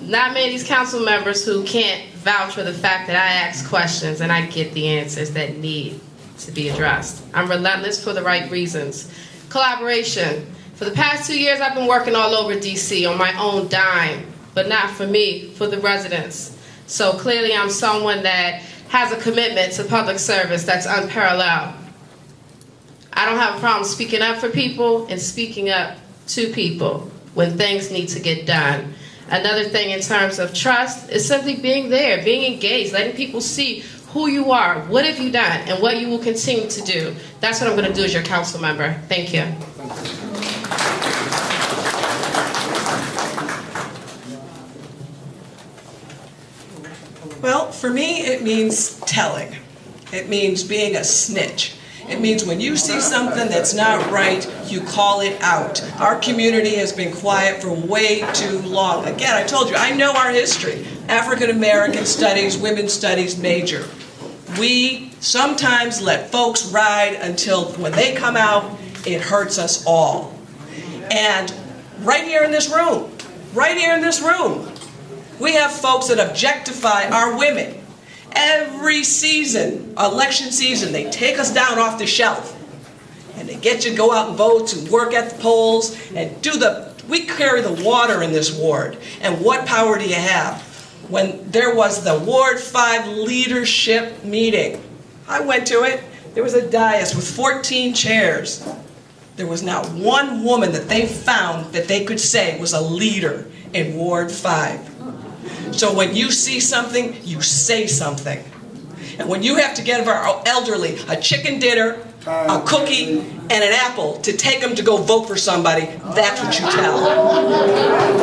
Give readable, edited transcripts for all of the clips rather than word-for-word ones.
not many of these council members who can't vouch for the fact that I ask questions and I get the answers that need to be addressed. I'm relentless for the right reasons. Collaboration. For the past 2 years, I've been working all over DC on my own dime, but not for me, for the residents. So clearly I'm someone that has a commitment to public service that's unparalleled. I don't have a problem speaking up for people and speaking up to people when things need to get done. Another thing in terms of trust is simply being there, being engaged, letting people see who you are, what have you done, and what you will continue to do. That's what I'm going to do as your council member. Thank you. Well, for me, it means telling. It means being a snitch. It means when you see something that's not right, you call it out. Our community has been quiet for way too long. Again, I told you, I know our history. African American studies, women's studies major. We sometimes let folks ride until when they come out, it hurts us all. And right here in this room, we have folks that objectify our women. Every season, election season, they take us down off the shelf. And they get you to go out and vote and work at the polls and we carry the water in this ward. And what power do you have? When there was the Ward 5 leadership meeting, I went to it. There was a dais with 14 chairs. There was not one woman that they found that they could say was a leader in Ward 5. So when you see something, you say something. And when you have to give our elderly a chicken dinner, a cookie, and an apple to take them to go vote for somebody, that's what you tell.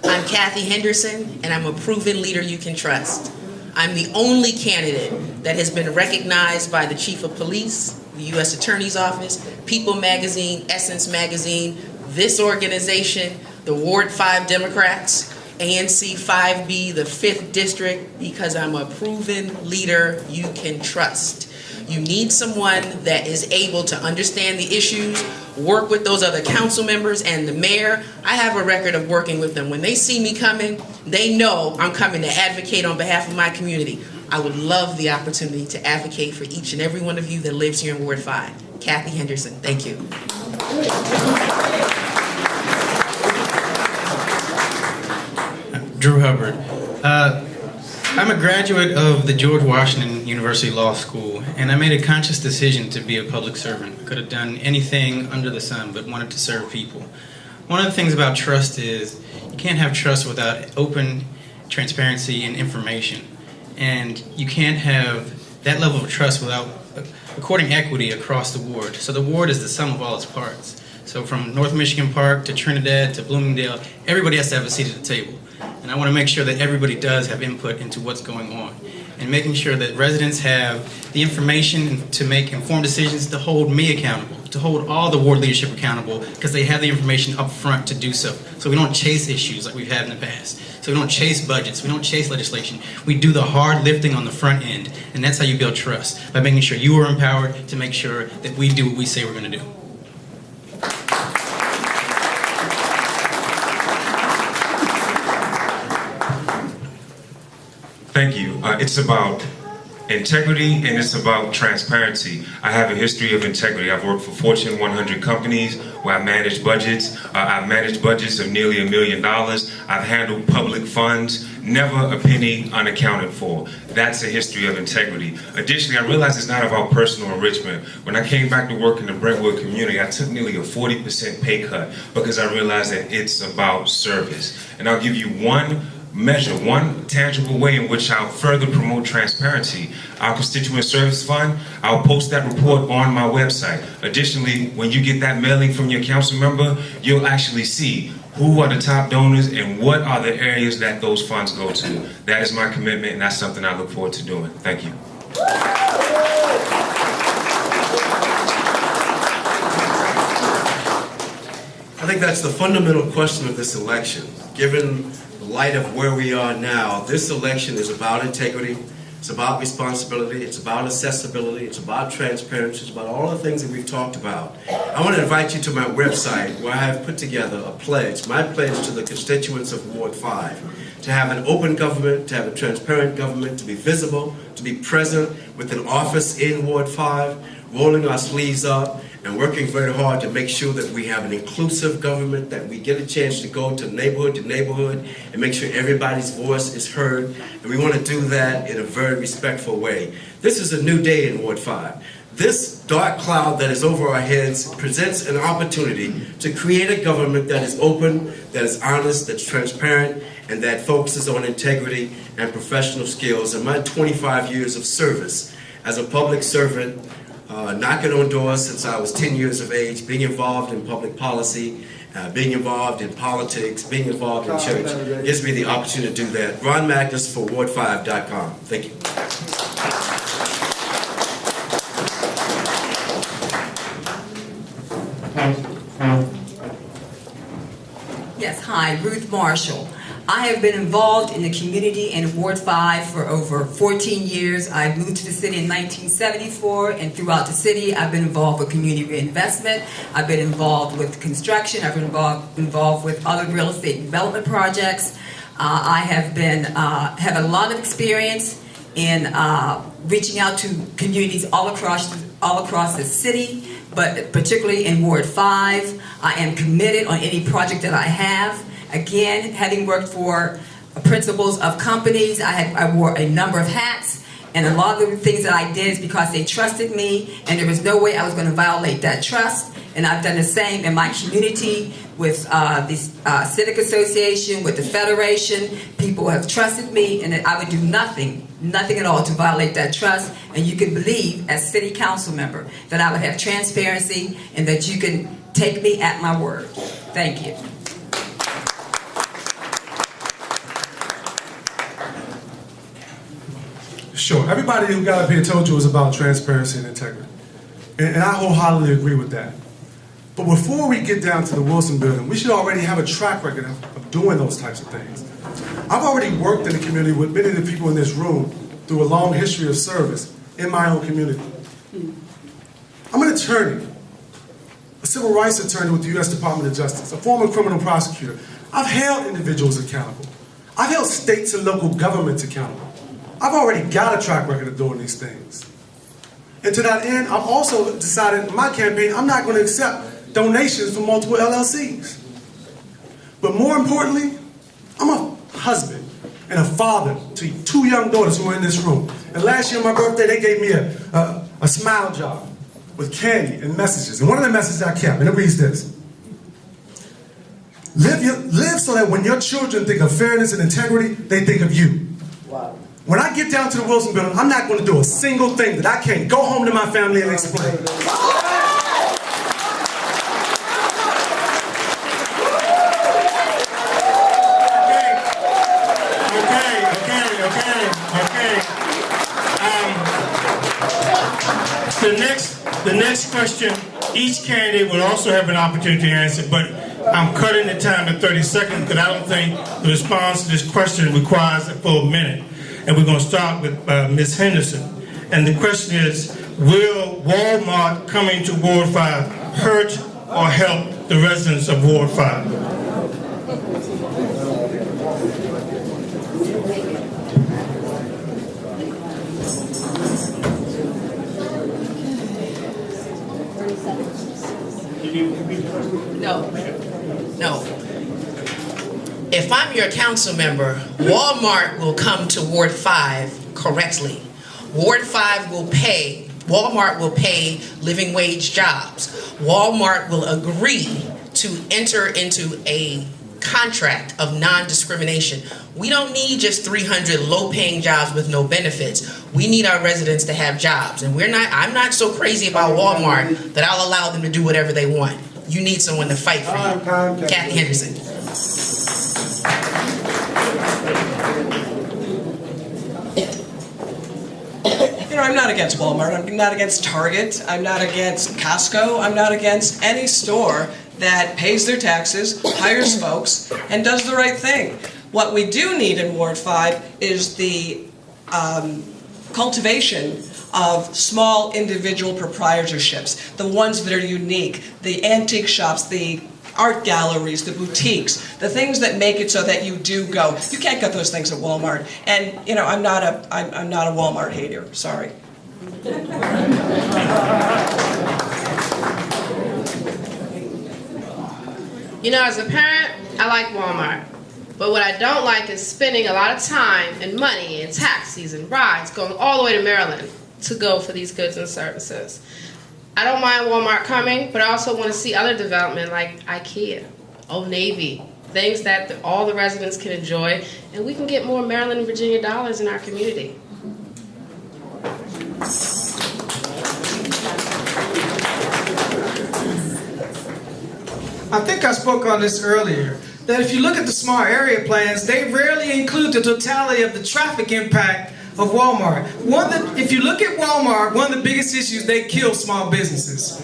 I'm Kathy Henderson, and I'm a proven leader you can trust. I'm the only candidate that has been recognized by the Chief of Police, the U.S. Attorney's Office, People Magazine, Essence Magazine, this organization, the Ward 5 Democrats, ANC 5B, the 5th District, because I'm a proven leader you can trust. You need someone that is able to understand the issues, work with those other council members and the mayor. I have a record of working with them. When they see me coming, they know I'm coming to advocate on behalf of my community. I would love the opportunity to advocate for each and every one of you that lives here in Ward 5. Kathy Henderson, thank you. Drew Hubbard. I'm a graduate of the George Washington University Law School, and I made a conscious decision to be a public servant. I could have done anything under the sun, but wanted to serve people. One of the things about trust is you can't have trust without open transparency and information. And you can't have that level of trust without according equity across the ward. So the ward is the sum of all its parts. So from North Michigan Park to Trinidad to Bloomingdale, everybody has to have a seat at the table. And I want to make sure that everybody does have input into what's going on. And making sure that residents have the information to make informed decisions, to hold me accountable, to hold all the ward leadership accountable, because they have the information up front to do so. So we don't chase issues like we've had in the past. So we don't chase budgets, we don't chase legislation. We do the hard lifting on the front end. And that's how you build trust, by making sure you are empowered to make sure that we do what we say we're going to do. Thank you. It's about integrity and it's about transparency. I have a history of integrity. I've worked for Fortune 100 companies where I managed budgets. I've managed budgets of nearly $1 million. I've handled public funds, never a penny unaccounted for. That's a history of integrity. Additionally, I realized it's not about personal enrichment. When I came back to work in the Brentwood community, I took nearly a 40% pay cut because I realized that it's about service. And I'll give you one measure, one tangible way in which I'll further promote transparency. Our Constituent Service Fund, I'll post that report on my website. Additionally, when you get that mailing from your council member, you'll actually see who are the top donors and what are the areas that those funds go to. That is my commitment, and that's something I look forward to doing. Thank you. I think that's the fundamental question of this election. Given the light of where we are now, this election is about integrity, it's about responsibility, it's about accessibility, it's about transparency, it's about all the things that we've talked about. I want to invite you to my website where I have put together a pledge, my pledge to the constituents of Ward 5, to have an open government, to have a transparent government, to be visible, to be present with an office in Ward 5, rolling our sleeves up, and working very hard to make sure that we have an inclusive government, that we get a chance to go to neighborhood and make sure everybody's voice is heard. And we want to do that in a very respectful way. This is a new day in Ward 5. This dark cloud that is over our heads presents an opportunity to create a government that is open, that is honest, that's transparent, and that focuses on integrity and professional skills. And my 25 years of service as a public servant, knocking on doors since I was 10 years of age, being involved in public policy, being involved in politics, being involved in church, gives me the opportunity to do that. Ron Magnus for Ward5.com. Thank you. Yes, hi, Ruth Marshall. I have been involved in the community in Ward 5 for over 14 years. I moved to the city in 1974, and throughout the city, I've been involved with community reinvestment. I've been involved with construction. I've been involved with other real estate development projects. I have a lot of experience in reaching out to communities all across the city, but particularly in Ward 5. I am committed on any project that I have. Again, having worked for principals of companies, I wore a number of hats, and a lot of the things that I did is because they trusted me, and there was no way I was going to violate that trust. And I've done the same in my community with the Civic Association, with the Federation. People have trusted me, and that I would do nothing at all to violate that trust. And you can believe, as city council member, that I would have transparency and that you can take me at my word. Thank you. Sure. Everybody who got up here told you it was about transparency and integrity. And I wholeheartedly agree with that. But before we get down to the Wilson building, we should already have a track record of doing those types of things. I've already worked in the community with many of the people in this room through a long history of service in my own community. I'm an attorney, a civil rights attorney with the U.S. Department of Justice, a former criminal prosecutor. I've held individuals accountable. I've held states and local governments accountable. I've already got a track record of doing these things. And to that end, I've also decided in my campaign, I'm not going to accept donations from multiple LLCs. But more importantly, I'm a husband and a father to 2 young daughters who are in this room. And last year on my birthday, they gave me a smile jar with candy and messages. And one of the messages I kept, and it reads this: live so that when your children think of fairness and integrity, they think of you. Wow. When I get down to the Wilson building, I'm not going to do a single thing that I can't go home to my family and explain. The next question, each candidate will also have an opportunity to answer, but I'm cutting the time to 30 seconds because I don't think the response to this question requires a full minute. And we're going to start with Ms. Henderson. And the question is, will Walmart coming to Ward 5 hurt or help the residents of Ward 5? No. If I'm your council member, Walmart will come to Ward 5 correctly. Walmart will pay living wage jobs. Walmart will agree to enter into a contract of non-discrimination. We don't need just 300 low-paying jobs with no benefits. We need our residents to have jobs. And I'm not so crazy about Walmart that I'll allow them to do whatever they want. You need someone to fight for you. Kathy Henderson. You know, I'm not against Walmart, I'm not against Target, I'm not against Costco, I'm not against any store that pays their taxes, hires folks, and does the right thing. What we do need in Ward 5 is the cultivation of small individual proprietorships, the ones that are unique, the antique shops, the art galleries, the boutiques, the things that make it so that you do go. You can't get those things at Walmart. And you know, I'm not a Walmart hater. Sorry. You know, as a parent, I like Walmart. But what I don't like is spending a lot of time and money and taxis and rides going all the way to Maryland to go for these goods and services. I don't mind Walmart coming, but I also want to see other development like IKEA, Old Navy, things that all the residents can enjoy, and we can get more Maryland and Virginia dollars in our community. I think I spoke on this earlier, that if you look at the smart area plans, they rarely include the totality of the traffic impact of Walmart. If you look at Walmart, one of the biggest issues, they kill small businesses.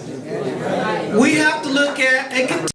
We have to look at